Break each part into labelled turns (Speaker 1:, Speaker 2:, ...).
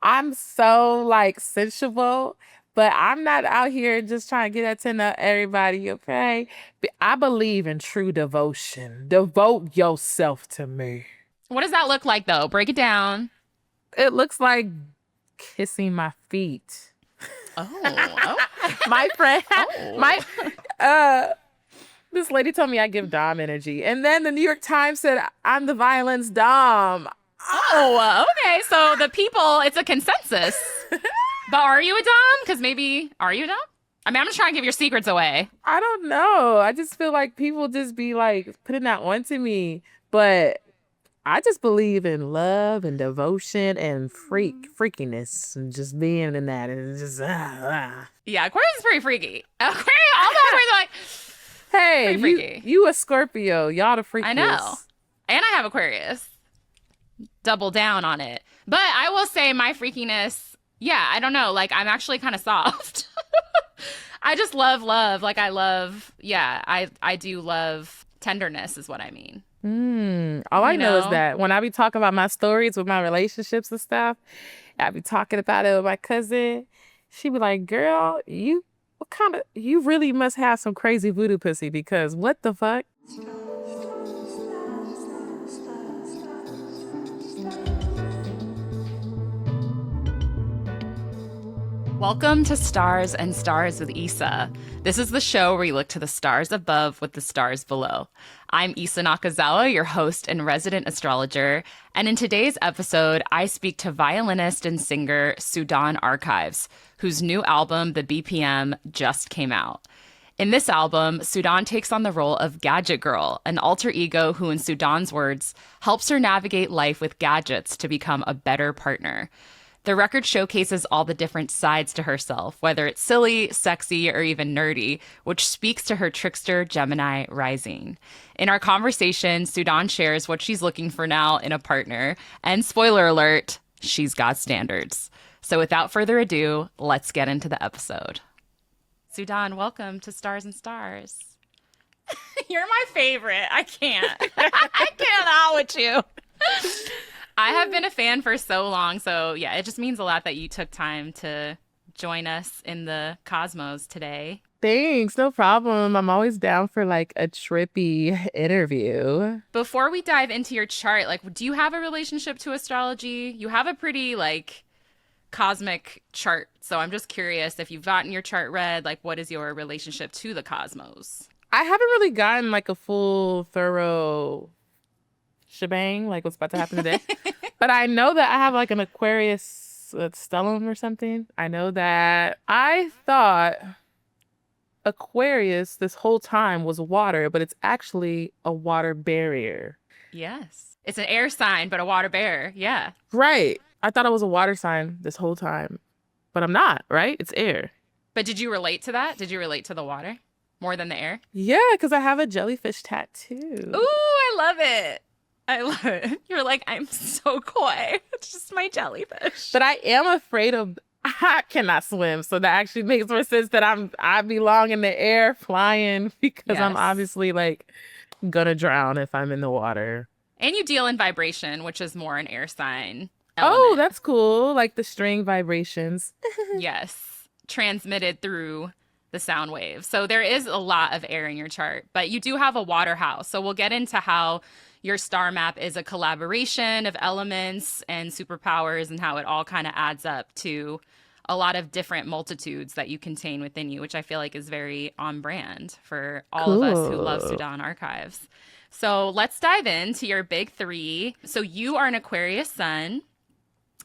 Speaker 1: I'm so like sensual, but I'm not out here just trying to get that to know everybody, okay? I believe in true devotion. Devote yourself to me.
Speaker 2: What does that look like, though? Break it down.
Speaker 1: It looks like kissing my feet.
Speaker 2: Oh,
Speaker 1: My friend,
Speaker 2: oh,
Speaker 1: my uh this lady told me I give Dom energy. And then the New York Times said I'm the violence Dom.
Speaker 2: oh. Okay, so the people, it's a consensus. But are you a dom? Because maybe, are you a dom? I mean, I'm just trying to give your secrets away.
Speaker 1: I don't know. I just feel like people just be like putting that onto me. But I just believe in love and devotion and freakiness and just being in that and just
Speaker 2: Yeah, Aquarius is pretty freaky. Aquarius, all the Aquarius are like,
Speaker 1: Hey,
Speaker 2: pretty freaky.
Speaker 1: you a Scorpio, y'all the
Speaker 2: I know.
Speaker 1: freakiest.
Speaker 2: And I have Aquarius. Double down on it. But I will say my freakiness, yeah, I don't know. Like, I'm actually kind of soft. I just love love. Like, I love, yeah, I do love tenderness, is what I mean.
Speaker 1: All I
Speaker 2: You
Speaker 1: know is
Speaker 2: know?
Speaker 1: that when I be talking about my stories with my relationships and stuff, I be talking about it with my cousin. She be like, "Girl, you really must have some crazy voodoo pussy because what the fuck?"
Speaker 2: Welcome to Stars and Stars with Issa. This is the show where you look to the stars above with the stars below. I'm Issa Nakazawa, your host and resident astrologer, and in today's episode, I speak to violinist and singer Sudan Archives, whose new album, The BPM, just came out. In this album, Sudan takes on the role of Gadget Girl, an alter ego who, in Sudan's words, helps her navigate life with gadgets to become a better partner. The record showcases all the different sides to herself, whether it's silly, sexy, or even nerdy, which speaks to her trickster Gemini rising. In our conversation, Sudan shares what she's looking for now in a partner, and spoiler alert, she's got standards. So without further ado, let's get into the episode. Sudan, welcome to Stars and Stars. You're my favorite. I can't. I can't out with you. I have been a fan for so long, so yeah, it just means a lot that you took time to join us in the cosmos today.
Speaker 1: Thanks, no problem. I'm always down for like a trippy interview.
Speaker 2: Before we dive into your chart, like, do you have a relationship to astrology? You have a pretty, like, cosmic chart, so I'm just curious if you've gotten your chart read, like, what is your relationship to the cosmos?
Speaker 1: I haven't really gotten like a full, thorough shebang, like what's about to happen today. But I know that I have like an Aquarius stellium or something. I know that I thought Aquarius this whole time was water, but it's actually a water barrier.
Speaker 2: Yes. It's an air sign, but a water bear. Yeah.
Speaker 1: Right. I thought it was a water sign this whole time, but I'm not, right? It's air.
Speaker 2: But did you relate to that? Did you relate to the water more than the air?
Speaker 1: Yeah, because I have a jellyfish tattoo.
Speaker 2: Ooh, I love it. I love it. You're like, I'm so coy. It's just my jellyfish.
Speaker 1: But I am afraid of I cannot swim, so that actually makes more sense that I belong in the air flying because I'm
Speaker 2: Yes.
Speaker 1: obviously like gonna drown if I'm in the water.
Speaker 2: And you deal in vibration, which is more an air sign
Speaker 1: Oh,
Speaker 2: element.
Speaker 1: that's cool. Like the string vibrations.
Speaker 2: Yes. Transmitted through the sound waves. So there is a lot of air in your chart, but you do have a water house. So we'll get into how your star map is a collaboration of elements and superpowers and how it all kind of adds up to a lot of different multitudes that you contain within you, which I feel like is very on brand for all of us who love
Speaker 1: Cool.
Speaker 2: Sudan Archives. So let's dive into your big three. So you are an Aquarius sun,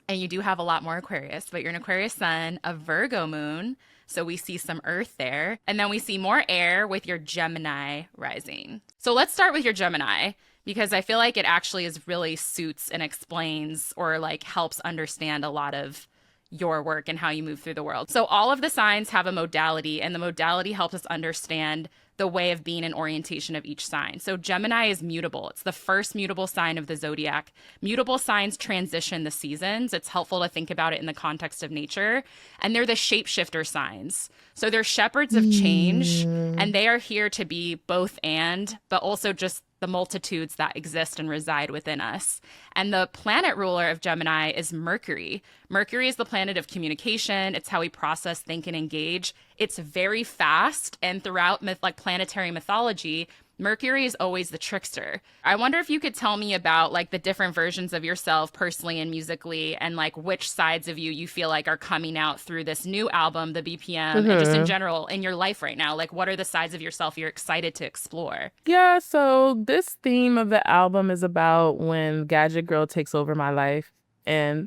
Speaker 2: and you do have a lot more Aquarius, but you're an Aquarius sun, a Virgo moon. So we see some earth there. And then we see more air with your Gemini rising. So let's start with your Gemini, because I feel like it actually is really suits and explains or like helps understand a lot of your work and how you move through the world. So all of the signs have a modality, and the modality helps us understand the way of being and orientation of each sign. So Gemini is mutable. It's the first mutable sign of the zodiac. Mutable signs transition the seasons. It's helpful to think about it in the context of nature. And they're the shapeshifter signs. So they're shepherds of change, and they are here to be both and, but also just the multitudes that exist and reside within us. And the planet ruler of Gemini is Mercury. Mercury is the planet of communication. It's how we process, think, and engage. It's very fast, and throughout planetary mythology, Mercury is always the trickster. I wonder if you could tell me about like the different versions of yourself personally and musically, and like which sides of you feel like are coming out through this new album, the BPM, and just in general in your life right now. Like, what are the sides of yourself you're excited to explore?
Speaker 1: Yeah, so this theme of the album is about when Gadget Girl takes over my life and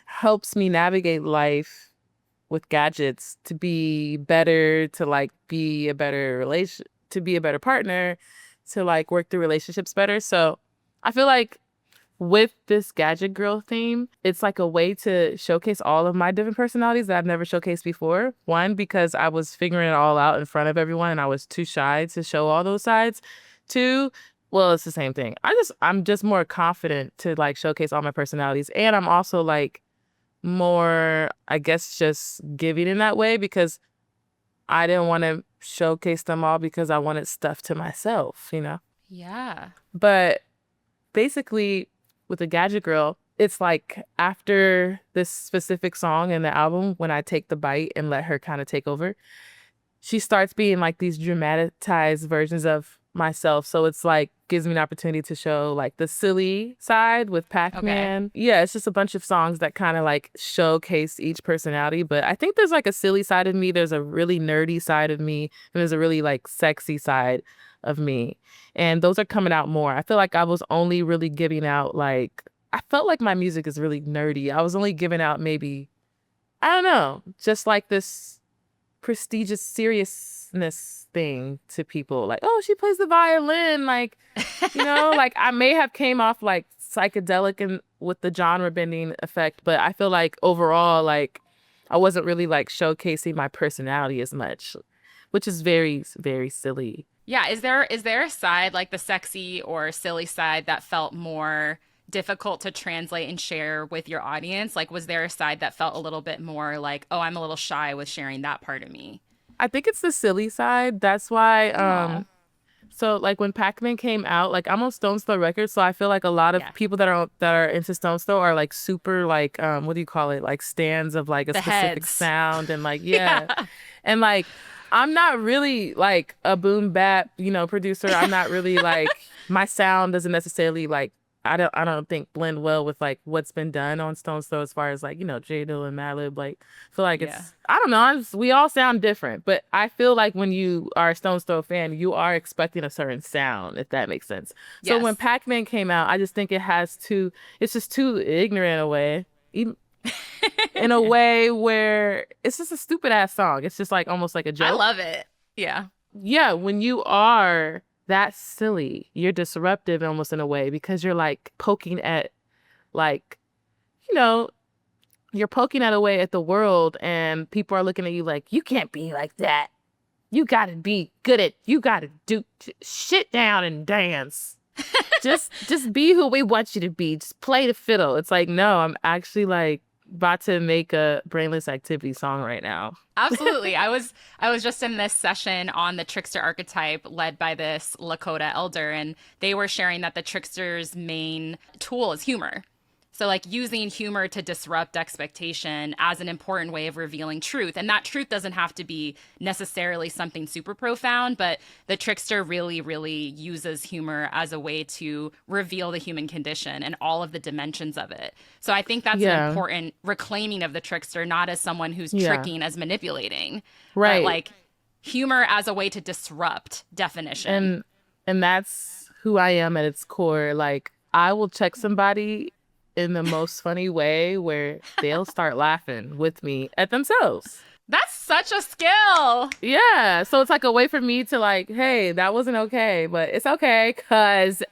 Speaker 1: helps me navigate life with gadgets to be better, to like be a better relation, to be a better partner, to like work through relationships better. So I feel like with this Gadget Girl theme, it's like a way to showcase all of my different personalities that I've never showcased before. One, because I was figuring it all out in front of everyone and I was too shy to show all those sides. Two, well, it's the same thing. I'm just more confident to like showcase all my personalities. And I'm also like more, I guess, just giving in that way because I didn't want to showcase them all because I wanted stuff to myself, you know?
Speaker 2: Yeah.
Speaker 1: But basically, with the Gadget Girl, it's like after this specific song in the album, when I take the bite and let her kind of take over, she starts being like these dramatized versions of myself. So it's like gives me an opportunity to show like the silly side with Pac-Man.
Speaker 2: Okay.
Speaker 1: Yeah, it's just a bunch of songs that kind of like showcase each personality. But I think there's like a silly side of me. There's a really nerdy side of me. And there's a really like sexy side of me. And those are coming out more. I feel like I was only really giving out like, I felt like my music is really nerdy. I was only giving out maybe, I don't know, just like this prestigious seriousness thing to people. Like, oh, she plays the violin. Like, you know, like I may have came off like psychedelic and with the genre bending effect, but I feel like overall, like I wasn't really like showcasing my personality as much, which is very, very silly.
Speaker 2: Yeah, is there a side like the sexy or silly side that felt more difficult to translate and share with your audience? Like, was there a side that felt a little bit more like, oh, I'm a little shy with sharing that part of me?
Speaker 1: I think it's the silly side. That's why
Speaker 2: Oh,
Speaker 1: so like when Pac-Man came out, like I'm on Stone's Throw Records, so I feel like a lot of
Speaker 2: yeah.
Speaker 1: people that are into Stone's Throw are like super like what do you call it? Like stands of like a
Speaker 2: The
Speaker 1: specific
Speaker 2: heads.
Speaker 1: sound and like
Speaker 2: Yeah.
Speaker 1: yeah. And like I'm not really like a boom bap, producer. I'm not really like my sound doesn't necessarily like I don't think blend well with like what's been done on Stone's Throw as far as like, J Dill and Madlib. Like I feel like
Speaker 2: Yeah.
Speaker 1: I don't know, we all sound different, but I feel like when you are a Stone's Throw fan, you are expecting a certain sound, if that makes sense. So when
Speaker 2: Yes.
Speaker 1: Pac-Man came out, I just think it's just too ignorant in a way. Even in a way where it's just a stupid ass song. It's just like almost like a
Speaker 2: I
Speaker 1: joke.
Speaker 2: love it. Yeah.
Speaker 1: Yeah, when you are that silly, you're disruptive almost in a way because you're like poking at like, you know, you're poking at a way at the world and people are looking at you like, you can't be like that. You gotta be good at, you gotta do shit down and dance. Just be who we want you to be. Just play the fiddle. It's like, no, I'm actually like about to make a brainless activity song right now.
Speaker 2: Absolutely. I was just in this session on the trickster archetype led by this Lakota elder, and they were sharing that the trickster's main tool is humor. So like using humor to disrupt expectation as an important way of revealing truth. And that truth doesn't have to be necessarily something super profound, but the trickster really, really uses humor as a way to reveal the human condition and all of the dimensions of it. So I think that's an
Speaker 1: Yeah.
Speaker 2: important reclaiming of the trickster, not as someone who's
Speaker 1: Yeah.
Speaker 2: tricking, as manipulating, but
Speaker 1: Right.
Speaker 2: like humor as a way to disrupt definition.
Speaker 1: And that's who I am at its core. Like I will check somebody in the most funny way where they'll start laughing with me at themselves.
Speaker 2: That's such a skill.
Speaker 1: Yeah. So it's like a way for me to like, hey, that wasn't okay, but it's okay because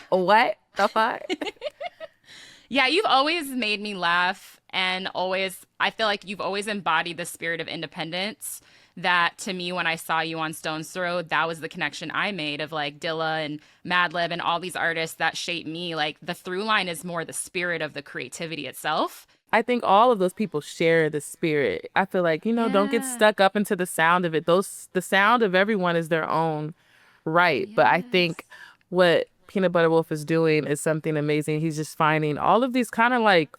Speaker 1: what the fuck?
Speaker 2: Yeah, you've always made me laugh, and always, I feel like you've always embodied the spirit of independence. That to me, when I saw you on Stone's Throw, that was the connection I made of like Dilla and Madlib and all these artists that shaped me. Like the through line is more the spirit of the creativity itself.
Speaker 1: I think all of those people share the spirit. I feel like, don't get
Speaker 2: Yeah.
Speaker 1: stuck up into the sound of it. The sound of everyone is their own right. But I
Speaker 2: Yes.
Speaker 1: think what Peanut Butter Wolf is doing is something amazing. He's just finding all of these kind of like,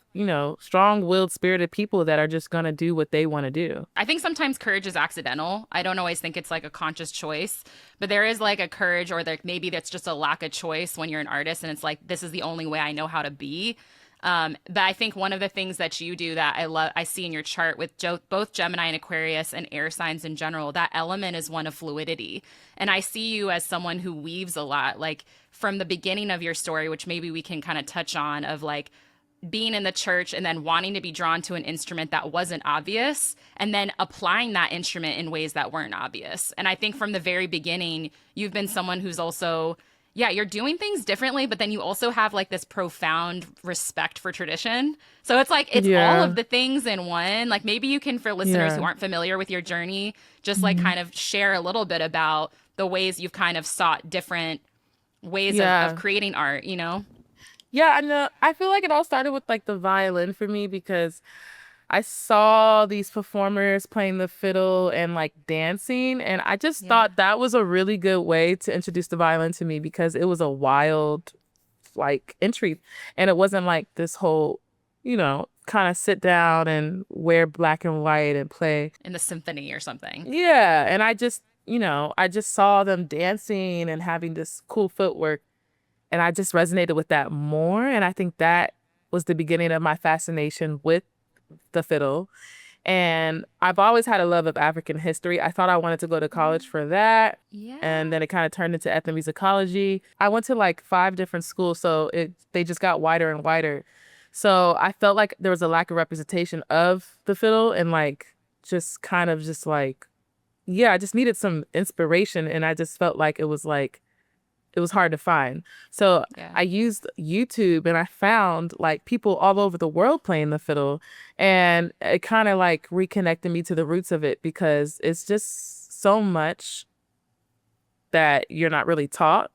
Speaker 1: strong-willed, spirited people that are just going to do what they want to do.
Speaker 2: I think sometimes courage is accidental. I don't always think it's like a conscious choice, but there is like a courage, or maybe that's just a lack of choice when you're an artist and it's like, this is the only way I know how to be. But I think one of the things that you do that I see in your chart with both Gemini and Aquarius and air signs in general, that element is one of fluidity. And I see you as someone who weaves a lot, like from the beginning of your story, which maybe we can kind of touch on, of like being in the church and then wanting to be drawn to an instrument that wasn't obvious and then applying that instrument in ways that weren't obvious. And I think from the very beginning, you've been someone who's also, yeah, you're doing things differently, but then you also have like this profound respect for tradition. So it's like, it's all of the things in one. Like maybe you can, for listeners who aren't familiar with your journey, just like kind of share a little bit about the ways you've kind of sought different ways of creating art, you know?
Speaker 1: Yeah, I know. I feel like it all started with like the violin for me because I saw these performers playing the fiddle and like dancing, and I just thought that was a really good way to introduce the violin to me because it was a wild like entry, and it wasn't like this whole, kind of sit down and wear black and white and play
Speaker 2: in the symphony or something.
Speaker 1: Yeah, and I just saw them dancing and having this cool footwork. And I just resonated with that more. And I think that was the beginning of my fascination with the fiddle. And I've always had a love of African history. I thought I wanted to go to college for that.
Speaker 2: Yeah.
Speaker 1: And then it kind of turned into ethnomusicology. I went to like 5 different schools, so they just got wider and wider. So I felt like there was a lack of representation of the fiddle and like just kind of just like, I just needed some inspiration. And I just felt like it was hard to find. So I used YouTube and I found like people all over the world playing the fiddle, and it kind of like reconnected me to the roots of it because it's just so much that you're not really taught.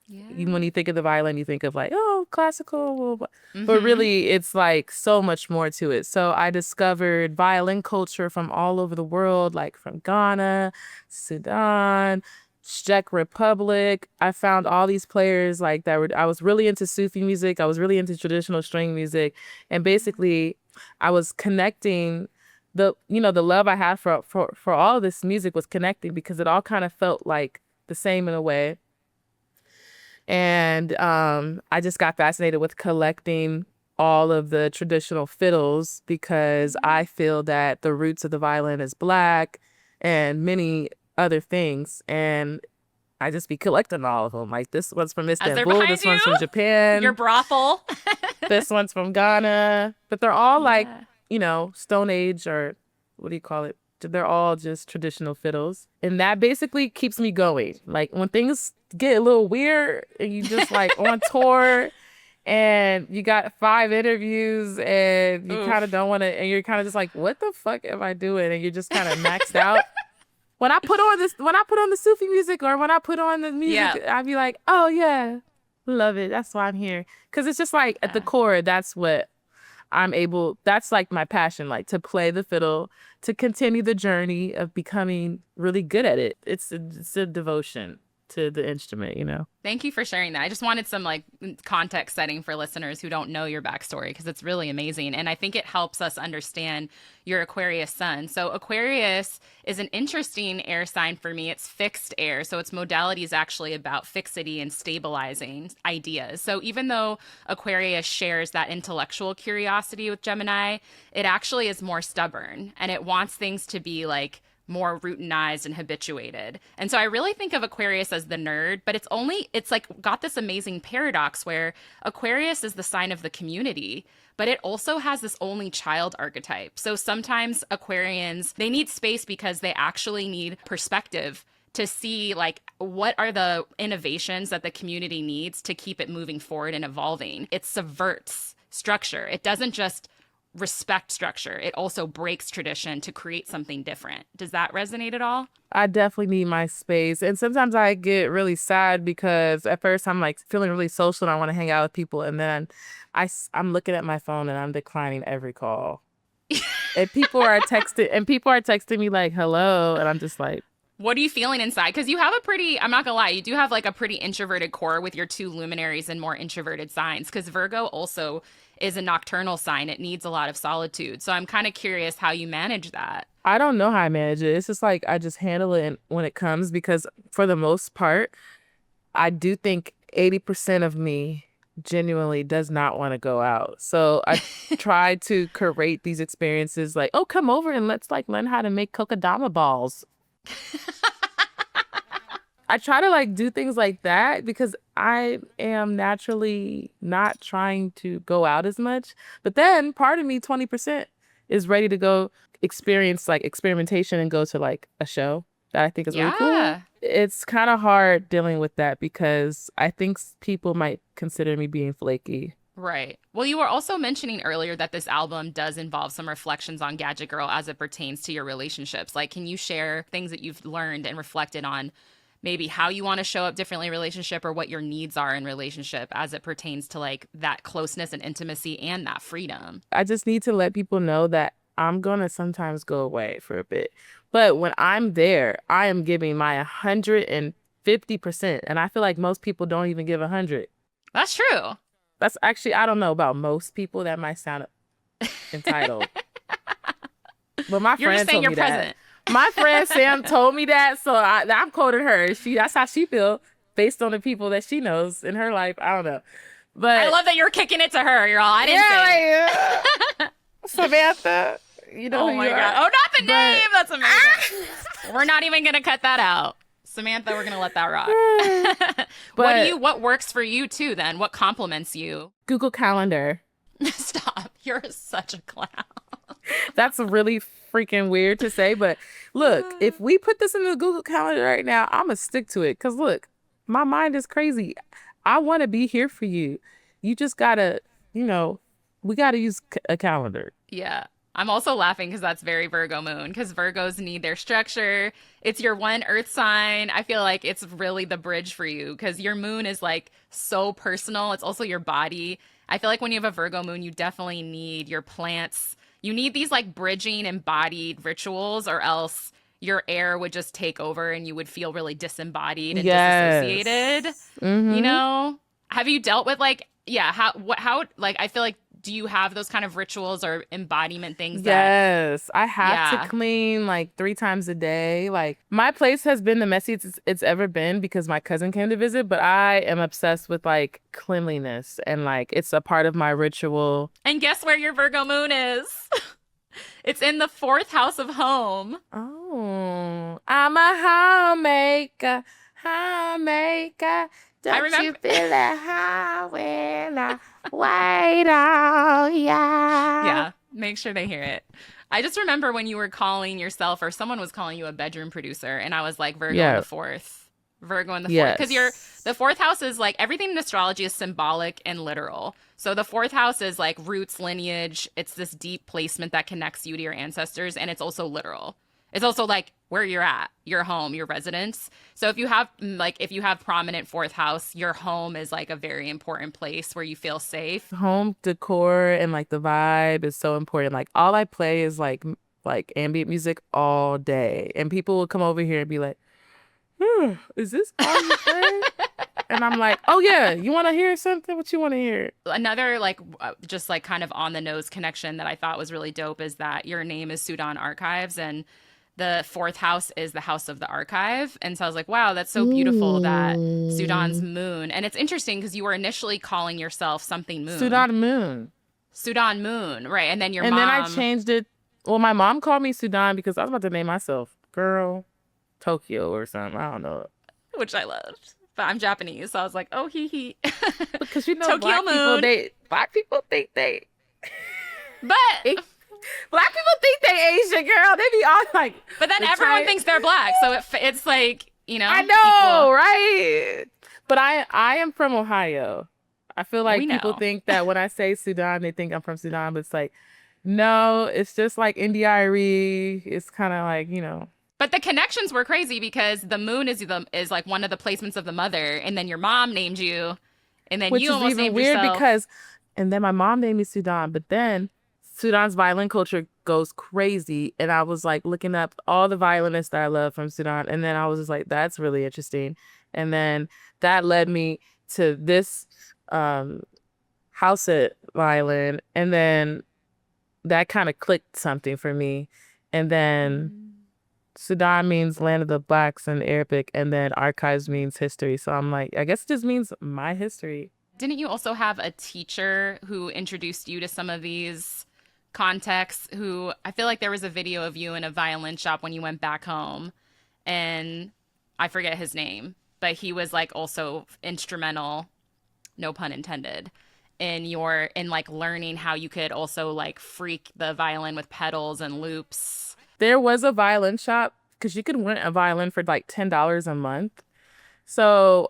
Speaker 1: When you think of the violin, you think of like, oh, classical, but really it's like so much more to it. So I discovered violin culture from all over the world, like from Ghana, Sudan, Czech Republic. I found all these players like that I was really into Sufi music. I was really into traditional string music. And basically I was connecting the love I had for all of this music was connecting because it all kind of felt like the same in a way. And I just got fascinated with collecting all of the traditional fiddles because I feel that the roots of the violin is Black and many other things, and I just be collecting all of them. Like this one's from Istanbul, this one's from Japan,
Speaker 2: your brothel.
Speaker 1: This one's from Ghana, but they're all like, Stone Age, or what do you call it? They're all just traditional fiddles, and that basically keeps me going. Like when things get a little weird and you just like on tour and you got 5 interviews and you kind of don't want to, and you're kind of just like, what the fuck am I doing? And you're just kind of maxed out. When I put on the Sufi music or when I put on the music, I'd be like, oh yeah, love it. That's why I'm here. Cause it's just like at the core, that's what that's like my passion, like to play the fiddle, to continue the journey of becoming really good at it. It's a devotion to the instrument,
Speaker 2: Thank you for sharing that. I just wanted some like context setting for listeners who don't know your backstory because it's really amazing. And I think it helps us understand your Aquarius sun. So Aquarius is an interesting air sign for me. It's fixed air. So its modality is actually about fixity and stabilizing ideas. So even though Aquarius shares that intellectual curiosity with Gemini, it actually is more stubborn and it wants things to be like more routinized and habituated. And so I really think of Aquarius as the nerd, but it's like got this amazing paradox where Aquarius is the sign of the community, but it also has this only child archetype. So sometimes Aquarians, they need space because they actually need perspective to see like what are the innovations that the community needs to keep it moving forward and evolving. It subverts structure. It doesn't just respect structure. It also breaks tradition to create something different. Does that resonate at all?
Speaker 1: I definitely need my space. And sometimes I get really sad because at first I'm like feeling really social and I want to hang out with people. And then I'm looking at my phone and I'm declining every call. And people are texting me like, hello. And I'm just like,
Speaker 2: What are you feeling inside? Because you have a pretty, I'm not gonna lie, you do have like a pretty introverted core with your two luminaries and more introverted signs. Because Virgo also is a nocturnal sign. It needs a lot of solitude. So I'm kind of curious how you manage that.
Speaker 1: I don't know how I manage it. It's just like I just handle it when it comes because for the most part, I do think 80% of me genuinely does not want to go out. So I try to curate these experiences like, oh, come over and let's like learn how to make kokedama balls. I try to like do things like that because I am naturally not trying to go out as much. But then part of me, 20%, is ready to go experience like experimentation and go to like a show that I think is really cool.
Speaker 2: Yeah.
Speaker 1: It's kind of hard dealing with that because I think people might consider me being flaky.
Speaker 2: Right. Well, you were also mentioning earlier that this album does involve some reflections on Gadget Girl as it pertains to your relationships. Like, can you share things that you've learned and reflected on maybe how you want to show up differently in relationship or what your needs are in relationship as it pertains to like that closeness and intimacy and that freedom?
Speaker 1: I just need to let people know that I'm going to sometimes go away for a bit. But when I'm there, I am giving my 150%. And I feel like most people don't even give 100.
Speaker 2: That's true.
Speaker 1: That's actually, I don't know about most people. That might sound entitled. But my
Speaker 2: You're
Speaker 1: friend
Speaker 2: just saying
Speaker 1: told
Speaker 2: you're
Speaker 1: me
Speaker 2: present.
Speaker 1: that. My friend Sam told me that, so I'm quoting her. That's how she feels based on the people that she knows in her life. I don't know, but
Speaker 2: I love that you're kicking it to her. You're all, I didn't say it.
Speaker 1: Samantha. You know
Speaker 2: Oh
Speaker 1: who
Speaker 2: my
Speaker 1: you
Speaker 2: God.
Speaker 1: are.
Speaker 2: Oh, not the name. That's amazing. We're not even going to cut that out. Samantha, we're going to let that rock.
Speaker 1: But
Speaker 2: what works for you too then? What compliments you?
Speaker 1: Google Calendar.
Speaker 2: Stop. You're such a clown.
Speaker 1: That's really freaking weird to say, but look, if we put this in the Google Calendar right now, I'm gonna stick to it. Cause look, my mind is crazy. I want to be here for you. You just gotta, we gotta use a calendar.
Speaker 2: Yeah. I'm also laughing because that's very Virgo moon because Virgos need their structure. It's your one earth sign. I feel like it's really the bridge for you because your moon is like so personal. It's also your body. I feel like when you have a Virgo moon, you definitely need your plants. You need these like bridging embodied rituals or else your air would just take over and you would feel really disembodied and disassociated.
Speaker 1: Mm-hmm.
Speaker 2: Have you dealt with like, yeah, how, like, I feel like, do you have those kind of rituals or embodiment things
Speaker 1: Yes, I have to clean like 3 times a day. Like my place has been the messiest it's ever been because my cousin came to visit, but I am obsessed with like cleanliness and like it's a part of my ritual.
Speaker 2: And guess where your Virgo moon is? It's in the 4th house of home.
Speaker 1: Oh, I'm a homemaker, homemaker. Don't you feel it how when I wait on ya?
Speaker 2: Yeah, make sure they hear it. I just remember when you were calling yourself or someone was calling you a bedroom producer and I was like Virgo in the 4th. Virgo in the 4th. Because the 4th house is like everything in astrology is symbolic and literal. So the 4th house is like roots, lineage. It's this deep placement that connects you to your ancestors. And it's also literal. It's also like where you're at, your home, your residence. So if you have prominent 4th house, your home is like a very important place where you feel safe.
Speaker 1: Home decor and like the vibe is so important. Like all I play is like ambient music all day. And people will come over here and be like, is this all you play? And I'm like, oh yeah, you want to hear something? What you want to hear?
Speaker 2: Another like just like kind of on the nose connection that I thought was really dope is that your name is Sudan Archives and the 4th house is the house of the archive. And so I was like, wow, that's so beautiful that Sudan's moon. And it's interesting because you were initially calling yourself something moon.
Speaker 1: Sudan moon.
Speaker 2: Sudan moon, right. And then
Speaker 1: then I changed it. Well, my mom called me Sudan because I was about to name myself Girl Tokyo or something. I don't know.
Speaker 2: Which I loved. But I'm Japanese, so I was like, oh, hee.
Speaker 1: Because
Speaker 2: Tokyo
Speaker 1: black
Speaker 2: moon.
Speaker 1: Black people think they...
Speaker 2: But...
Speaker 1: Black people think they Asian, girl. They be all like...
Speaker 2: But then everyone thinks they're black, so it's like,
Speaker 1: I know, right? But I am from Ohio. I feel like people think that when I say Sudan, they think I'm from Sudan, but it's like, no, it's just like India-Irie. It's kind of like,
Speaker 2: But the connections were crazy because the moon is like one of the placements of the mother, and then your mom named you, and then you almost named yourself.
Speaker 1: Which is even weird because, and then my mom named me Sudan, but then Sudan's violin culture goes crazy. And I was like looking up all the violinists that I love from Sudan. And then I was just like, that's really interesting. And then that led me to this house violin. And then that kind of clicked something for me. And then Sudan means land of the blacks in Arabic, and then archives means history. So I'm like, I guess it just means my history.
Speaker 2: Didn't you also have a teacher who introduced you to some of these contexts? Who I feel like there was a video of you in a violin shop when you went back home, and I forget his name, but he was like also instrumental, no pun intended, in like learning how you could also like freak the violin with pedals and loops.
Speaker 1: There was a violin shop because you could rent a violin for like $10 a month. So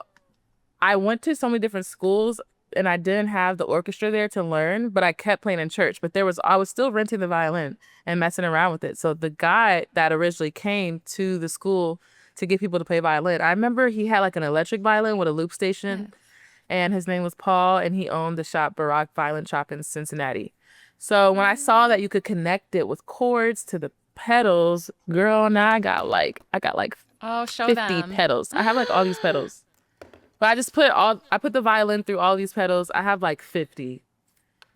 Speaker 1: I went to so many different schools and I didn't have the orchestra there to learn, but I kept playing in church. But I was still renting the violin and messing around with it. So the guy that originally came to the school to get people to play violin, I remember he had like an electric violin with a loop station, and his name was Paul, and he owned the shop Barak Violin Shop in Cincinnati. So when I saw that you could connect it with chords to the pedals, girl, now I got like
Speaker 2: Oh, show
Speaker 1: 50
Speaker 2: them.
Speaker 1: pedals. I have like all these pedals. But I put the violin through all these pedals. I have like 50.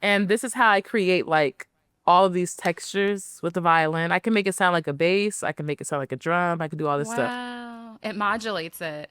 Speaker 1: And this is how I create like all of these textures with the violin. I can make it sound like a bass. I can make it sound like a drum. I can do all this stuff.
Speaker 2: Wow. It modulates it.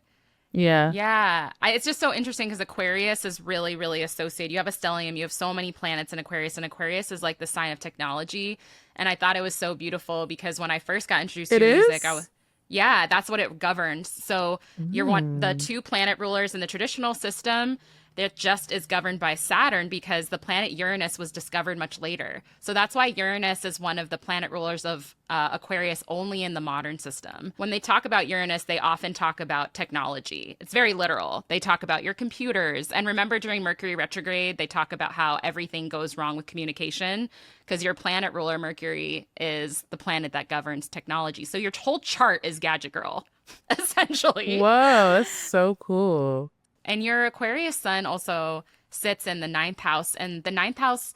Speaker 1: Yeah.
Speaker 2: Yeah. It's just so interesting because Aquarius is really, really associated. You have a stellium, you have so many planets in Aquarius, and Aquarius is like the sign of technology. And I thought it was so beautiful because when I first got introduced to
Speaker 1: It is?
Speaker 2: music, yeah, that's what it governs. So you're the two planet rulers in the traditional system. That just is governed by Saturn because the planet Uranus was discovered much later. So that's why Uranus is one of the planet rulers of Aquarius only in the modern system. When they talk about Uranus, they often talk about technology. It's very literal. They talk about your computers. And remember during Mercury retrograde, they talk about how everything goes wrong with communication because your planet ruler, Mercury, is the planet that governs technology. So your whole chart is Gadget Girl, essentially.
Speaker 1: Whoa, that's so cool.
Speaker 2: And your Aquarius sun also sits in the ninth house. And the ninth house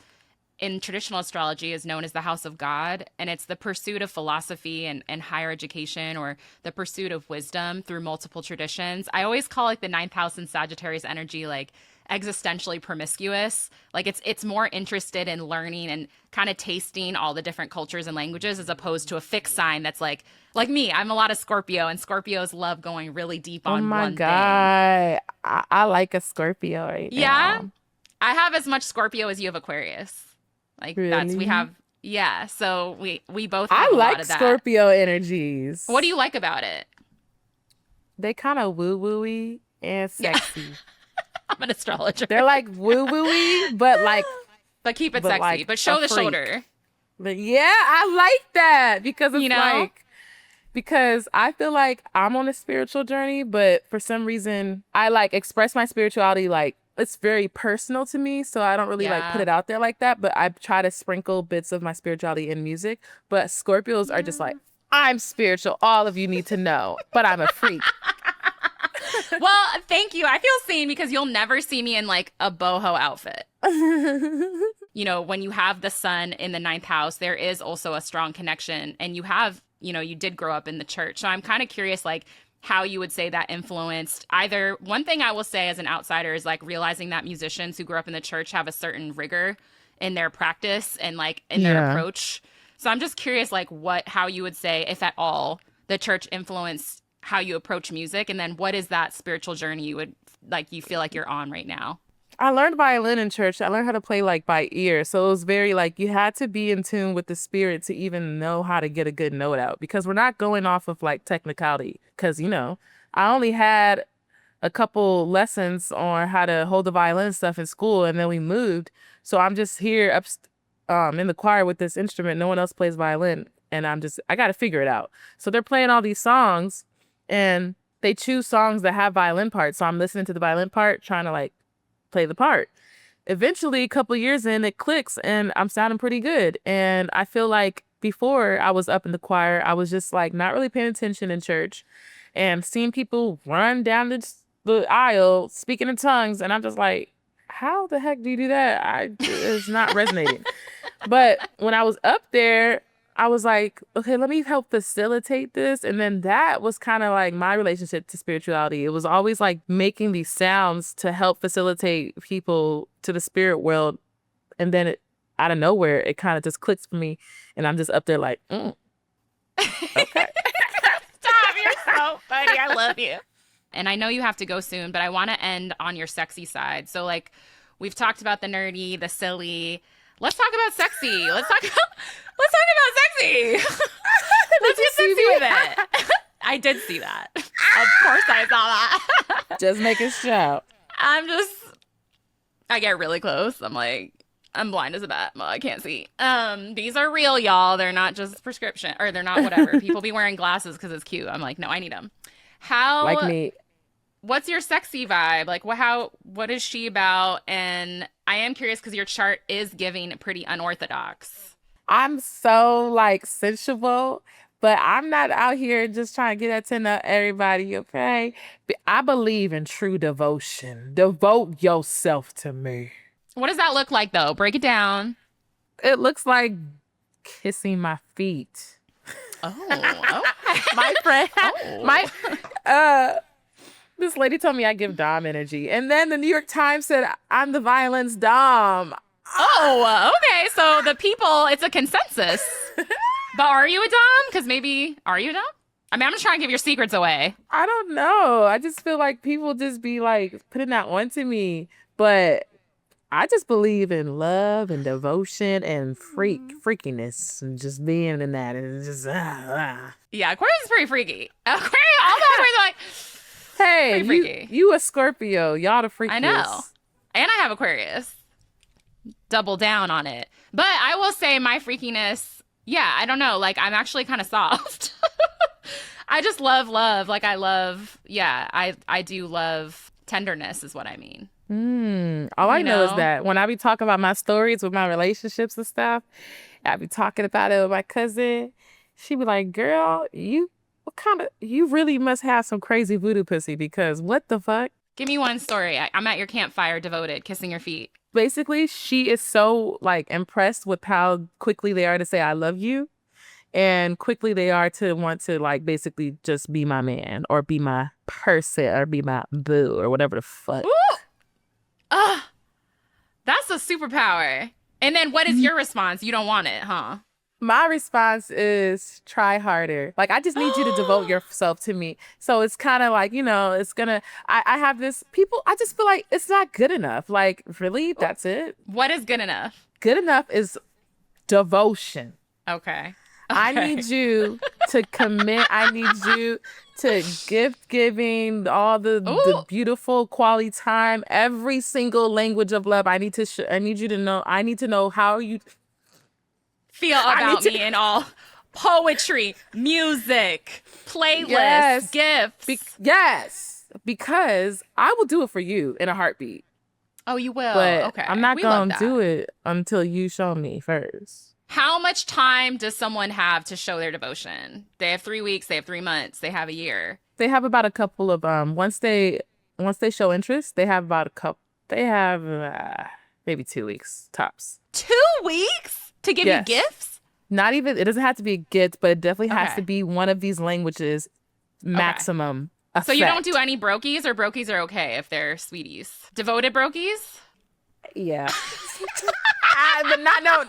Speaker 2: in traditional astrology is known as the house of God. And it's the pursuit of philosophy and higher education, or the pursuit of wisdom through multiple traditions. I always call like the ninth house in Sagittarius energy like existentially promiscuous. Like it's more interested in learning and kind of tasting all the different cultures and languages, as opposed to a fixed sign that's like me. I'm a lot of Scorpio, and Scorpios love going really deep on one thing.
Speaker 1: God. I like a Scorpio right
Speaker 2: Yeah,
Speaker 1: now.
Speaker 2: I have as much Scorpio as you have Aquarius. Like we
Speaker 1: Really?
Speaker 2: have, yeah. So we both have
Speaker 1: I
Speaker 2: a lot
Speaker 1: like
Speaker 2: of that.
Speaker 1: Scorpio energies.
Speaker 2: What do you like about it?
Speaker 1: They kind of woo-woo-y and sexy.
Speaker 2: I'm an astrologer.
Speaker 1: They're like woo-woo-y, but like,
Speaker 2: but keep it
Speaker 1: but
Speaker 2: sexy.
Speaker 1: like
Speaker 2: But show
Speaker 1: a
Speaker 2: the
Speaker 1: freak.
Speaker 2: shoulder.
Speaker 1: but yeah, I like that because it's
Speaker 2: You know?
Speaker 1: like, because I feel like I'm on a spiritual journey, but for some reason I like express my spirituality like it's very personal to me, so I don't really like put
Speaker 2: Yeah.
Speaker 1: it out there like that, but I try to sprinkle bits of my spirituality in music. But Scorpios are just like, I'm spiritual, all of you need to know, but I'm a freak.
Speaker 2: Well, thank you. I feel seen because you'll never see me in like a boho outfit. You know, when you have the sun in the ninth house, there is also a strong connection. And you have, you did grow up in the church. So I'm kind of curious, like, how you would say that influenced either. One thing I will say as an outsider is like realizing that musicians who grew up in the church have a certain rigor in their practice and like in their
Speaker 1: Yeah.
Speaker 2: approach. So I'm just curious, like, how you would say, if at all, the church influenced how you approach music. And then what is that spiritual journey you feel like you're on right now?
Speaker 1: I learned violin in church. I learned how to play like by ear. So it was very like you had to be in tune with the spirit to even know how to get a good note out, because we're not going off of like technicality. Because, I only had a couple lessons on how to hold the violin and stuff in school, and then we moved. So I'm just here in the choir with this instrument. No one else plays violin. And I got to figure it out. So they're playing all these songs and they choose songs that have violin parts. So I'm listening to the violin part, trying to like play the part. Eventually, a couple years in, it clicks and I'm sounding pretty good. And I feel like before I was up in the choir, I was just like not really paying attention in church and seeing people run down the aisle speaking in tongues. And I'm just like, how the heck do you do that? It's not resonating. But when I was up there, I was like, okay, let me help facilitate this. And then that was kind of like my relationship to spirituality. It was always like making these sounds to help facilitate people to the spirit world. And then out of nowhere, it kind of just clicks for me. And I'm just up there like, okay.
Speaker 2: Stop, you're so funny. I love you. And I know you have to go soon, but I want to end on your sexy side. So like we've talked about the nerdy, the silly. Let's talk about sexy. Let's talk about sexy. Let's get sexy with it. I did see that. Of course I saw that.
Speaker 1: Just making sure.
Speaker 2: I get really close. I'm like, I'm blind as a bat. Well, I can't see. These are real, y'all. They're not just prescription, or they're not whatever. People be wearing glasses because it's cute. I'm like, no, I need them.
Speaker 1: Like me.
Speaker 2: What's your sexy vibe? Like, what is she about? And I am curious because your chart is giving pretty unorthodox.
Speaker 1: I'm so like sensual, but I'm not out here just trying to get that to know everybody, okay? I believe in true devotion. Devote yourself to me.
Speaker 2: What does that look like, though? Break it down.
Speaker 1: It looks like kissing my feet.
Speaker 2: Oh, okay.
Speaker 1: My friend, this lady told me I give Dom energy. And then the New York Times said I'm the violence Dom.
Speaker 2: Oh, okay. So it's a consensus. But are you a Dom? Because maybe, are you a Dom? I mean, I'm just trying to give your secrets away.
Speaker 1: I don't know. I just feel like people just be like putting that onto me. But I just believe in love and devotion and freakiness and just being in that. And just,
Speaker 2: Yeah, Aquarius is pretty freaky. All the Aquarius are like,
Speaker 1: hey, you a Scorpio. Y'all the freakiest.
Speaker 2: I know. And I have Aquarius. Double down on it. But I will say my freakiness, yeah, I don't know. Like, I'm actually kind of soft. I just love love. Like, I do love tenderness is what I mean.
Speaker 1: All I know is that when I be talking about my stories with my relationships and stuff, I be talking about it with my cousin. She be like, girl, you really must have some crazy voodoo pussy because what the fuck?
Speaker 2: Give me one story. I'm at your campfire devoted, kissing your feet.
Speaker 1: Basically, she is so like impressed with how quickly they are to say I love you and quickly they are to want to like basically just be my man or be my person or be my boo or whatever the fuck.
Speaker 2: Ooh! That's a superpower. And then what is your response? You don't want it, huh?
Speaker 1: My response is try harder. Like, I just need you to devote yourself to me. So it's kind of like, it's gonna, I have this, people, I just feel like it's not good enough. Like, really? That's it?
Speaker 2: What is good enough?
Speaker 1: Good enough is devotion.
Speaker 2: Okay.
Speaker 1: I need you to commit. I need you to gift giving, all the beautiful quality time, every single language of love. I need you to know. I need to know how you
Speaker 2: feel about me in all poetry, music, playlists, gifts.
Speaker 1: Yes, because I will do it for you in a heartbeat.
Speaker 2: Oh, you will?
Speaker 1: But
Speaker 2: okay.
Speaker 1: I'm not going to do it until you show me first.
Speaker 2: How much time does someone have to show their devotion? They have 3 weeks, they have 3 months, they have a year.
Speaker 1: They have about a couple of once they show interest, they have maybe 2 weeks tops.
Speaker 2: 2 weeks to give you gifts?
Speaker 1: Not even, it doesn't have to be a gift, but it definitely has to be one of these languages maximum. Effect.
Speaker 2: So you don't do any brokies, or brokies are okay if they're sweeties? Devoted brokies?
Speaker 1: Yeah. But not no more.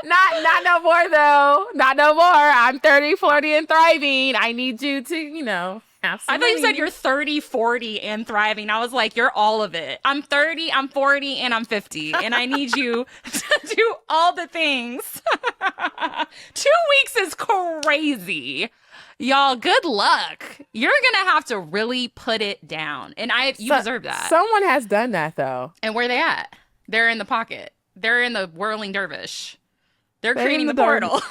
Speaker 1: Not no more though. Not no more. I'm 30, 40, and thriving. I need you to, have some
Speaker 2: I thought you said you're 30, 40, and thriving. I was like, you're all of it. I'm 30, I'm 40, and I'm 50. And I need you to do all the things. 2 weeks is crazy. Y'all, good luck. You're going to have to really put it down. And you deserve that.
Speaker 1: Someone has done that, though.
Speaker 2: And where they at? They're in the pocket. They're in the whirling dervish. They're creating the portal.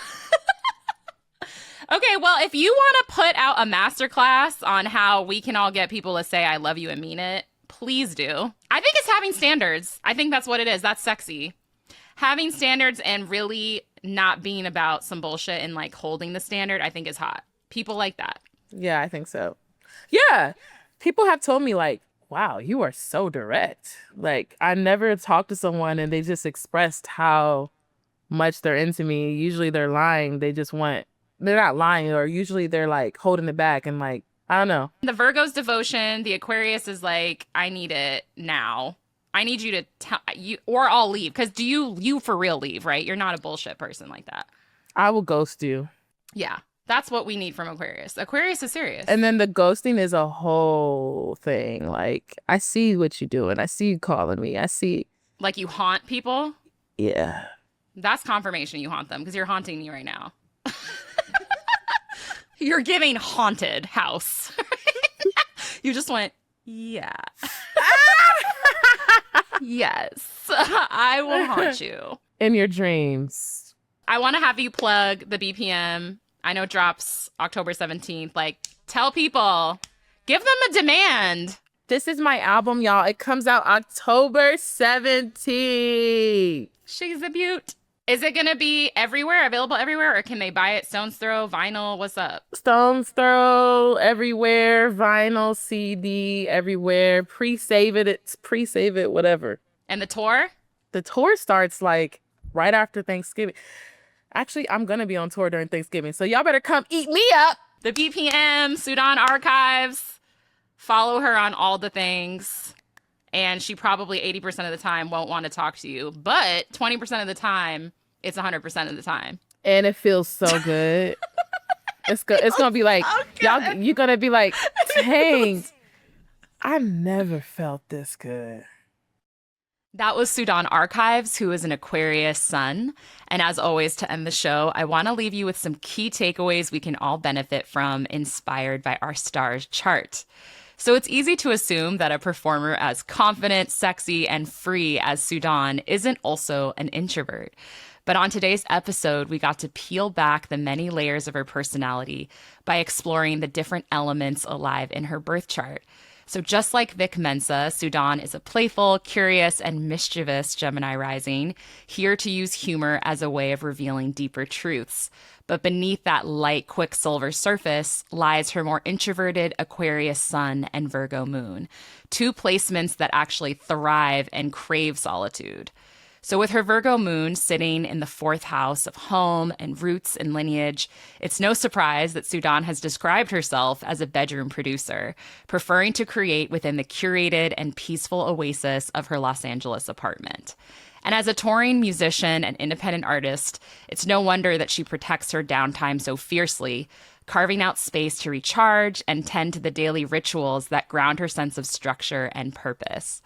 Speaker 2: Okay, well, if you want to put out a masterclass on how we can all get people to say I love you and mean it, please do. I think it's having standards. I think that's what it is. That's sexy. Having standards and really not being about some bullshit and like holding the standard, I think is hot. People like that.
Speaker 1: Yeah, I think so. Yeah. People have told me like, wow, you are so direct. Like, I never talked to someone and they just expressed how much they're into me. Usually they're lying. They're not lying, or usually they're like holding it back and like, I don't know.
Speaker 2: The Virgo's devotion, the Aquarius is like, I need it now. I need you to tell you, or I'll leave. Because you for real leave, right? You're not a bullshit person like that.
Speaker 1: I will ghost you.
Speaker 2: Yeah, that's what we need from Aquarius. Aquarius is serious.
Speaker 1: And then the ghosting is a whole thing. Like, I see what you're doing. I see you calling me. I see.
Speaker 2: Like you haunt people.
Speaker 1: Yeah.
Speaker 2: That's confirmation you haunt them because you're haunting me right now. You're giving haunted house. You just went, yeah. Yes, I will haunt you.
Speaker 1: In your dreams.
Speaker 2: I want to have you plug the BPM. I know it drops October 17th. Like, tell people, give them a demand.
Speaker 1: This is my album, y'all. It comes out October 17th.
Speaker 2: She's a beaut. Is it going to be everywhere, available everywhere, or can they buy it stone's throw, vinyl? What's up?
Speaker 1: Stone's throw everywhere, vinyl, CD everywhere. Pre-save it, whatever.
Speaker 2: And the tour?
Speaker 1: The tour starts like right after Thanksgiving. Actually, I'm going to be on tour during Thanksgiving, so y'all better come eat me up.
Speaker 2: The BPM, Sudan Archives. Follow her on all the things. And she probably 80% of the time won't want to talk to you. But 20% of the time, it's 100% of the time.
Speaker 1: And it feels so good. It's gonna be like, y'all, you're gonna be like, dang, I've never felt this good.
Speaker 2: That was Sudan Archives, who is an Aquarius sun. And as always, to end the show, I want to leave you with some key takeaways we can all benefit from, inspired by our stars chart. So it's easy to assume that a performer as confident, sexy, and free as Sudan isn't also an introvert. But on today's episode, we got to peel back the many layers of her personality by exploring the different elements alive in her birth chart. So just like Vic Mensa, Sudan is a playful, curious, and mischievous Gemini rising, here to use humor as a way of revealing deeper truths. But beneath that light Quicksilver surface lies her more introverted Aquarius sun and Virgo moon, two placements that actually thrive and crave solitude. So with her Virgo moon sitting in the fourth house of home and roots and lineage, it's no surprise that Sudan has described herself as a bedroom producer, preferring to create within the curated and peaceful oasis of her Los Angeles apartment. And as a touring musician and independent artist, it's no wonder that she protects her downtime so fiercely, carving out space to recharge and tend to the daily rituals that ground her sense of structure and purpose.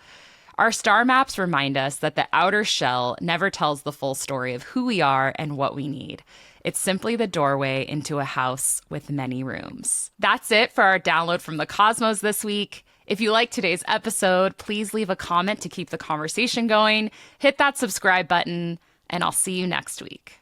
Speaker 2: Our star maps remind us that the outer shell never tells the full story of who we are and what we need. It's simply the doorway into a house with many rooms. That's it for our download from the cosmos this week. If you like today's episode, please leave a comment to keep the conversation going. Hit that subscribe button, and I'll see you next week.